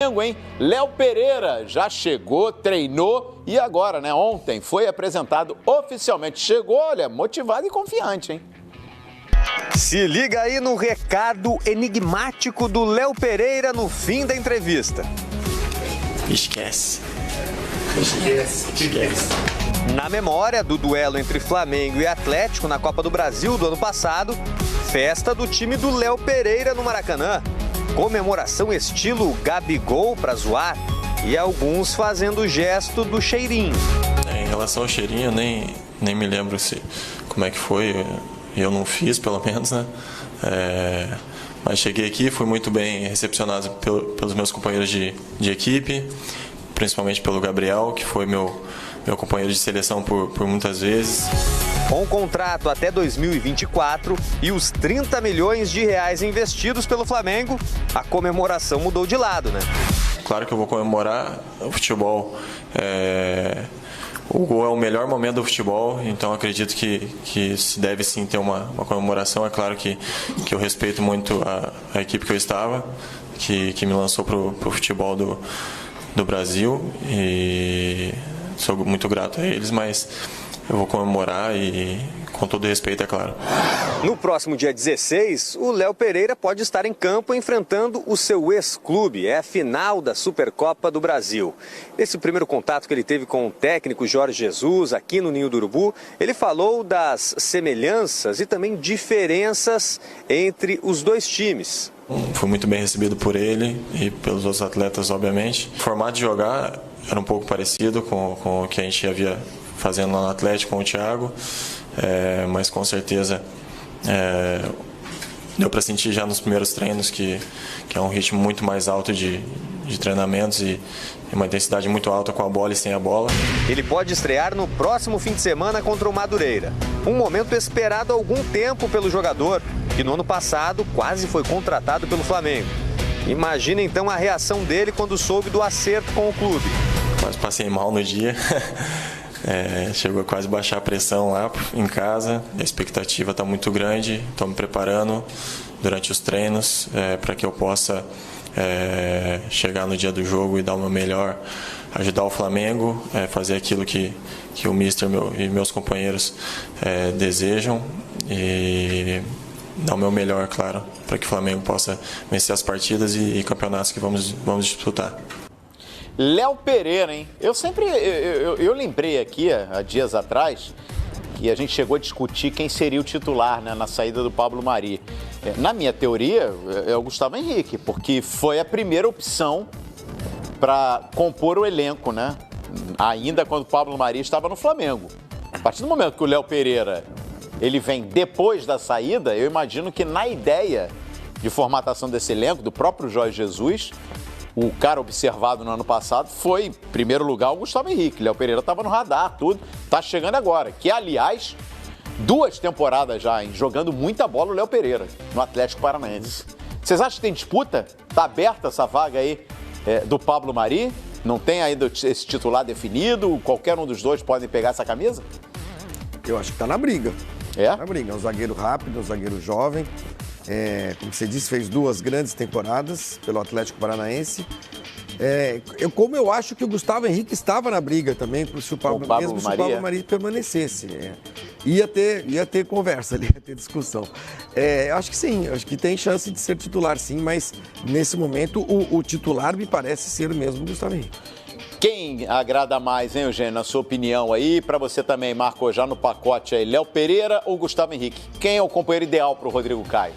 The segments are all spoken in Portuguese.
Flamengo, hein? Léo Pereira já chegou, treinou e agora, né? Ontem foi apresentado oficialmente. Chegou, olha, motivado e confiante, hein? Se liga aí no recado enigmático do Léo Pereira no fim da entrevista. Esquece. Na memória do duelo entre Flamengo e Atlético na Copa do Brasil do ano passado, festa do time do Léo Pereira no Maracanã. Comemoração estilo Gabigol pra zoar e alguns fazendo o gesto do cheirinho. Em relação ao cheirinho, nem me lembro como é que foi. Eu não fiz, pelo menos, né? Mas cheguei aqui, fui muito bem recepcionado pelos meus companheiros de equipe, principalmente pelo Gabriel, que foi meu companheiro de seleção por muitas vezes. Com o contrato até 2024 e os 30 milhões de reais investidos pelo Flamengo, a comemoração mudou de lado, né? Claro que eu vou comemorar. O futebol, o gol é o melhor momento do futebol, então acredito que se deve sim ter uma comemoração. É claro que eu respeito muito a equipe que eu estava, que me lançou para o futebol do Brasil, e sou muito grato a eles, mas eu vou comemorar e com todo respeito, é claro. No próximo dia 16, o Léo Pereira pode estar em campo enfrentando o seu ex-clube. É a final da Supercopa do Brasil. Nesse primeiro contato que ele teve com o técnico Jorge Jesus aqui no Ninho do Urubu, ele falou das semelhanças e também diferenças entre os dois times. Fui muito bem recebido por ele e pelos outros atletas, obviamente. O formato de jogar era um pouco parecido com o que a gente havia fazendo lá no Atlético com o Thiago, mas com certeza deu para sentir já nos primeiros treinos que é um ritmo muito mais alto de treinamentos e uma intensidade muito alta com a bola e sem a bola. Ele pode estrear no próximo fim de semana contra o Madureira. Um momento esperado há algum tempo pelo jogador, que no ano passado quase foi contratado pelo Flamengo. Imagina então a reação dele quando soube do acerto com o clube. Quase passei mal no dia. Chegou a quase baixar a pressão lá em casa. A expectativa está muito grande. Estou me preparando durante os treinos para que eu possa chegar no dia do jogo e dar o meu melhor, ajudar o Flamengo, fazer aquilo que o Mister e meus companheiros desejam e dar o meu melhor, claro, para que o Flamengo possa vencer as partidas e campeonatos que vamos disputar. Léo Pereira, hein? Eu lembrei aqui, há dias atrás, que a gente chegou a discutir quem seria o titular, né, na saída do Pablo Mari. Na minha teoria, é o Gustavo Henrique, porque foi a primeira opção para compor o elenco, né? Ainda quando o Pablo Mari estava no Flamengo. A partir do momento que o Léo Pereira ele vem depois da saída, eu imagino que na ideia de formatação desse elenco, do próprio Jorge Jesus, o cara observado no ano passado foi, em primeiro lugar, o Gustavo Henrique. Léo Pereira estava no radar, tudo. Tá chegando agora. Que, aliás, 2 temporadas já, hein? Jogando muita bola o Léo Pereira, no Atlético Paranaense. Vocês acham que tem disputa? Tá aberta essa vaga aí do Pablo Mari? Não tem ainda esse titular definido? Qualquer um dos dois pode pegar essa camisa? Eu acho que tá na briga. É? Tá na briga. É um zagueiro rápido, um zagueiro jovem. Como você disse, fez 2 grandes temporadas pelo Atlético Paranaense. Como eu acho que o Gustavo Henrique estava na briga também, se o Pablo Mari permanecesse. Ia ter conversa ali, ia ter discussão. Acho que sim, acho que tem chance de ser titular sim, mas nesse momento o titular me parece ser mesmo o Gustavo Henrique. Quem agrada mais, hein, Eugênio, na sua opinião aí? Para você também, marcou já no pacote aí, Léo Pereira ou Gustavo Henrique? Quem é o companheiro ideal para o Rodrigo Caio?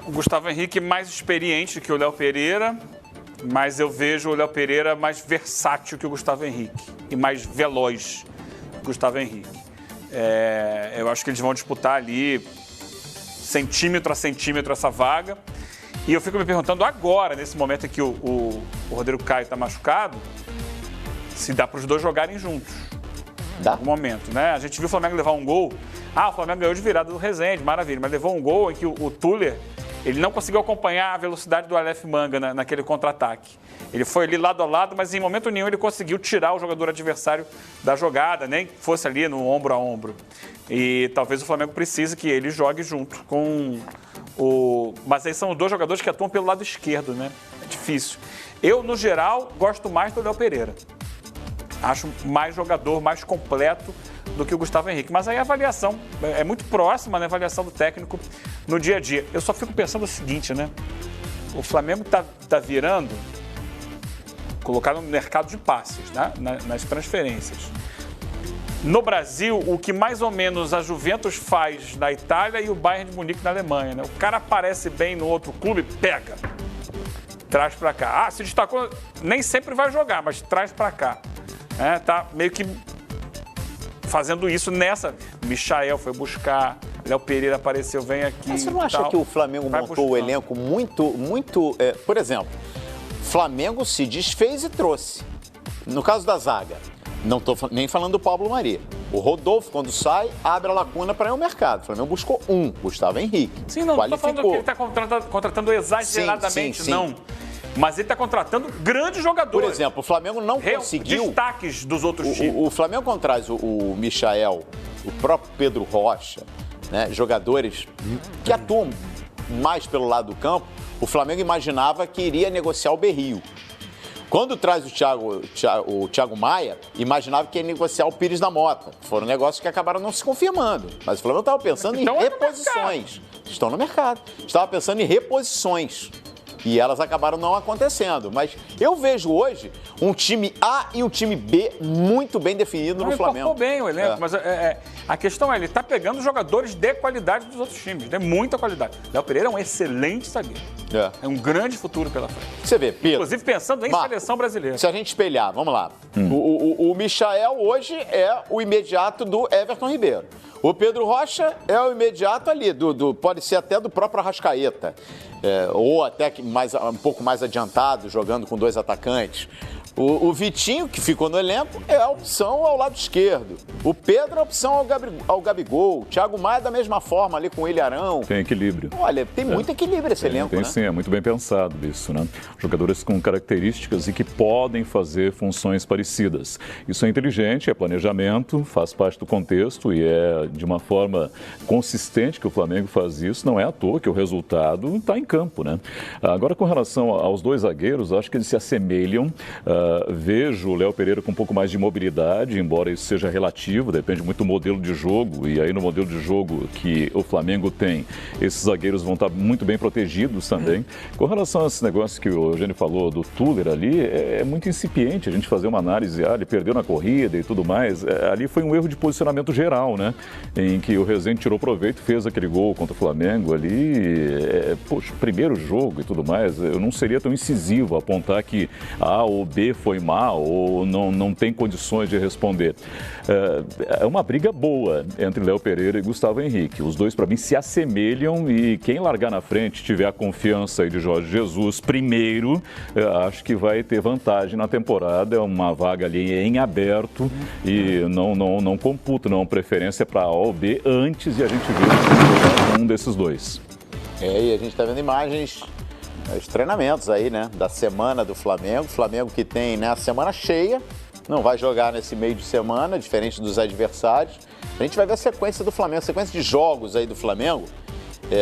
O Gustavo Henrique mais experiente que o Léo Pereira, mas eu vejo o Léo Pereira mais versátil que o Gustavo Henrique e mais veloz que o Gustavo Henrique. Eu acho que eles vão disputar ali centímetro a centímetro essa vaga. E eu fico me perguntando agora, nesse momento em que o Rodrigo Caio está machucado, se dá para os dois jogarem juntos. Dá? Em algum momento, né? A gente viu o Flamengo levar um gol. O Flamengo ganhou de virada do Rezende, maravilha. Mas levou um gol em que o Tuller, ele não conseguiu acompanhar a velocidade do Aleph Manga naquele contra-ataque. Ele foi ali lado a lado, mas em momento nenhum ele conseguiu tirar o jogador adversário da jogada, nem que fosse ali no ombro a ombro. E talvez o Flamengo precise que ele jogue junto com Mas aí são 2 jogadores que atuam pelo lado esquerdo, né? difícil. Eu, no geral, gosto mais do Léo Pereira. Acho mais jogador, mais completo do que o Gustavo Henrique. Mas aí a avaliação é muito próxima, né? A avaliação do técnico no dia a dia. Eu só fico pensando o seguinte, né? O Flamengo tá virando, colocar no mercado de passes, né? Nas transferências. No Brasil, o que mais ou menos a Juventus faz na Itália e o Bayern de Munique na Alemanha, né? O cara aparece bem no outro clube, pega, traz pra cá. Se destacou, nem sempre vai jogar, mas traz pra cá. Tá meio que fazendo isso nessa. Michael foi buscar, Léo Pereira apareceu, vem aqui. Mas você não acha que o Flamengo montou o elenco muito... Por exemplo, Flamengo se desfez e trouxe. No caso da zaga, não estou nem falando do Pablo Mari. O Rodolfo, quando sai, abre a lacuna para ir ao mercado. O Flamengo buscou Gustavo Henrique. Sim, não estou falando que ele está contratando exageradamente, sim. não. Mas ele está contratando grandes jogadores. Por exemplo, o Flamengo não conseguiu... Destaques dos outros times. O Flamengo, quando traz o Michael, o próprio Pedro Rocha, né, jogadores que atuam mais pelo lado do campo, o Flamengo imaginava que iria negociar o Berrio. Quando traz o Thiago Maia, imaginava que ia negociar o Pires da Mota. Foram negócios que acabaram não se confirmando. Mas o Flamengo estava pensando em reposições. Estão no mercado. Estava pensando em reposições. E elas acabaram não acontecendo. Mas eu vejo hoje um time A e um time B muito bem definido no Flamengo. Bem o elenco, mas a questão ele está pegando jogadores de qualidade dos outros times, de muita qualidade. Léo Pereira é um excelente zagueiro. É um grande futuro pela frente. Você vê, Pedro. Inclusive pensando em seleção brasileira. Se a gente espelhar, vamos lá. O Michael hoje é o imediato do Everton Ribeiro. O Pedro Rocha é o imediato ali, pode ser até do próprio Arrascaeta. Ou até um pouco mais adiantado, jogando com 2 atacantes. O Vitinho, que ficou no elenco, é a opção ao lado esquerdo. O Pedro é a opção ao Gabigol. O Thiago Maia da mesma forma ali com o Ilharão. Tem equilíbrio. Tem muito equilíbrio esse elenco, tem, né? Sim, é muito bem pensado isso, né? Jogadores com características e que podem fazer funções parecidas. Isso é inteligente, é planejamento, faz parte do contexto e é de uma forma consistente que o Flamengo faz isso. Não é à toa que o resultado está em campo, né? Agora, com relação aos 2 zagueiros, acho que eles se assemelham. Vejo o Léo Pereira com um pouco mais de mobilidade, embora isso seja relativo, depende muito do modelo de jogo. E aí no modelo de jogo que o Flamengo tem, esses zagueiros vão estar muito bem protegidos também. Com relação a esse negócio que o Eugênio falou do Tuller ali, é muito incipiente a gente fazer uma análise, ele perdeu na corrida e tudo mais. Ali foi um erro de posicionamento geral, né? Em que o Rezende tirou proveito, fez aquele gol contra o Flamengo ali. Poxa, primeiro jogo e tudo mais, eu não seria tão incisivo apontar que A ou B foi mal ou não tem condições de responder. É uma briga boa entre Léo Pereira e Gustavo Henrique. Os dois, para mim, se assemelham e quem largar na frente, tiver a confiança aí de Jorge Jesus primeiro, acho que vai ter vantagem na temporada. É uma vaga ali em aberto e não computa, não. Preferência para A ou B antes de a gente ver um desses dois. E a gente está vendo imagens... Os treinamentos aí, né, da semana do Flamengo. Flamengo que tem, né, a semana cheia, não vai jogar nesse meio de semana, diferente dos adversários. A gente vai ver a sequência do Flamengo, a sequência de jogos aí do Flamengo.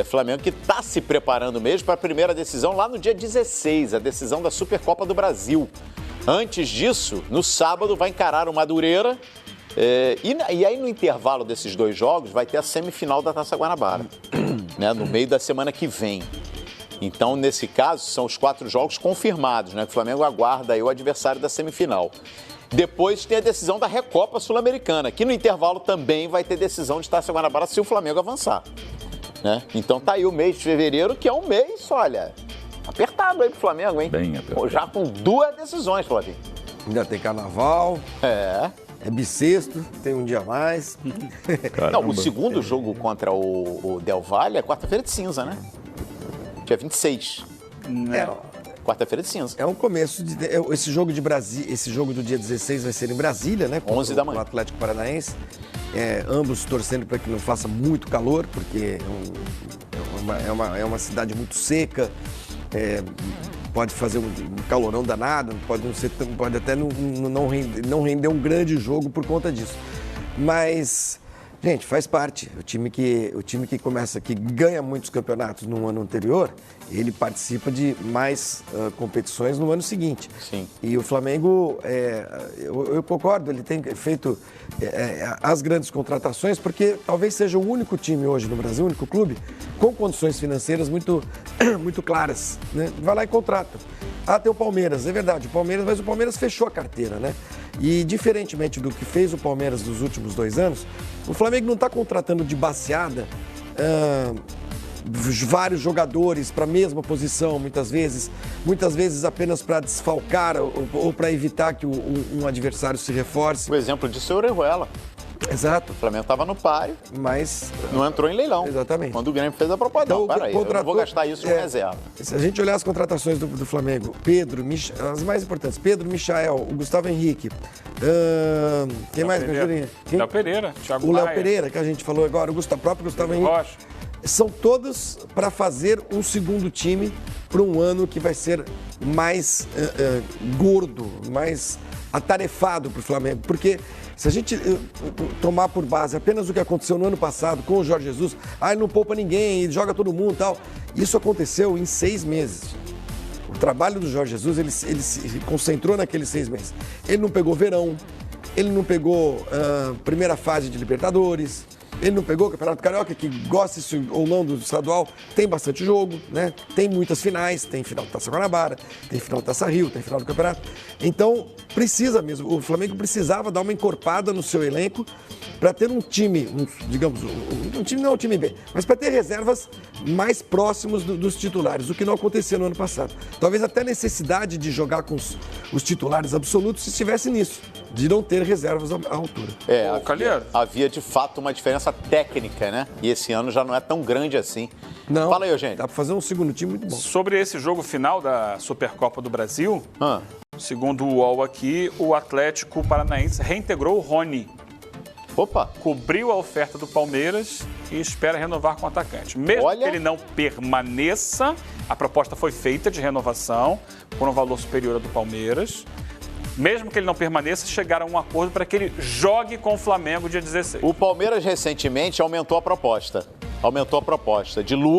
Flamengo que está se preparando mesmo para a primeira decisão lá no dia 16, a decisão da Supercopa do Brasil. Antes disso, no sábado, vai encarar o Madureira. E aí no intervalo desses 2 jogos vai ter a semifinal da Taça Guanabara, né, no meio da semana que vem. Então, nesse caso, são os 4 jogos confirmados, né? Que o Flamengo aguarda aí o adversário da semifinal. Depois tem a decisão da Recopa Sul-Americana, que no intervalo também vai ter decisão de Taça Guanabara se o Flamengo avançar, né? Então tá aí o mês de fevereiro, que é um mês, olha, apertado aí pro Flamengo, hein? Bem apertado. Já com 2 decisões, Flavinho. Ainda tem carnaval. É bissexto, tem um dia a mais. Não, o segundo jogo contra o Del Valle é quarta-feira de cinza, né? Dia 26. Quarta-feira de cinza. É um começo de... Esse jogo de Brasília, esse jogo do dia 16 vai ser em Brasília, né? 11 da manhã. O Atlético Paranaense. Ambos torcendo para que não faça muito calor, porque é uma cidade muito seca. Pode fazer um calorão danado, pode até não render um grande jogo por conta disso. Mas Gente, faz parte. O time que começa, que ganha muitos campeonatos no ano anterior, ele participa de mais competições no ano seguinte. Sim. E o Flamengo, eu concordo, ele tem feito as grandes contratações, porque talvez seja o único time hoje no Brasil, o único clube, com condições financeiras muito, muito claras, né? Vai lá e contrata. Tem o Palmeiras, é verdade, mas o Palmeiras fechou a carteira, né? E diferentemente do que fez o Palmeiras nos últimos 2 anos, o Flamengo não está contratando de baseada vários jogadores para a mesma posição, muitas vezes apenas para desfalcar ou para evitar que um adversário se reforce. O exemplo disso é o Orejuela. Exato. O Flamengo estava no páreo, mas não entrou em leilão. Exatamente. Quando o Grêmio fez a proposta, então, não, peraí, eu não vou gastar isso em reserva. Se a gente olhar as contratações do Flamengo, as mais importantes, Pedro, Michael, o Gustavo Henrique, quem mais? Léo Pereira, Thiago o Léo Maia. Pereira, que a gente falou agora, o próprio Gustavo Henrique. Rocha. São todos para fazer um segundo time para um ano que vai ser mais gordo, mais atarefado para o Flamengo. Porque se a gente tomar por base apenas o que aconteceu no ano passado com o Jorge Jesus, ele não poupa ninguém, ele joga todo mundo e tal. Isso aconteceu em 6 meses. O trabalho do Jorge Jesus, ele se concentrou naqueles 6 meses. Ele não pegou verão, ele não pegou primeira fase de Libertadores, ele não pegou o Campeonato Carioca, que gosta ou não do estadual, tem bastante jogo, né? Tem muitas finais, tem final do Taça Guanabara, tem final do Taça Rio, tem final do Campeonato. Então, precisa mesmo, o Flamengo precisava dar uma encorpada no seu elenco para ter um time, digamos, um time não é um time B, mas para ter reservas mais próximos dos titulares, o que não aconteceu no ano passado. Talvez até a necessidade de jogar com os titulares absolutos se estivesse nisso, de não ter reservas à altura. Havia de fato uma diferença técnica, né? E esse ano já não é tão grande assim. Não, fala aí, Eugênio. Dá para fazer um segundo time muito bom. Sobre esse jogo final da Supercopa do Brasil, segundo o UOL aqui, o Atlético Paranaense reintegrou o Rony. Opa! Cobriu a oferta do Palmeiras e espera renovar com o atacante. Mesmo que ele não permaneça, a proposta foi feita de renovação por um valor superior ao do Palmeiras. Mesmo que ele não permaneça, chegaram a um acordo para que ele jogue com o Flamengo dia 16. O Palmeiras recentemente aumentou a proposta de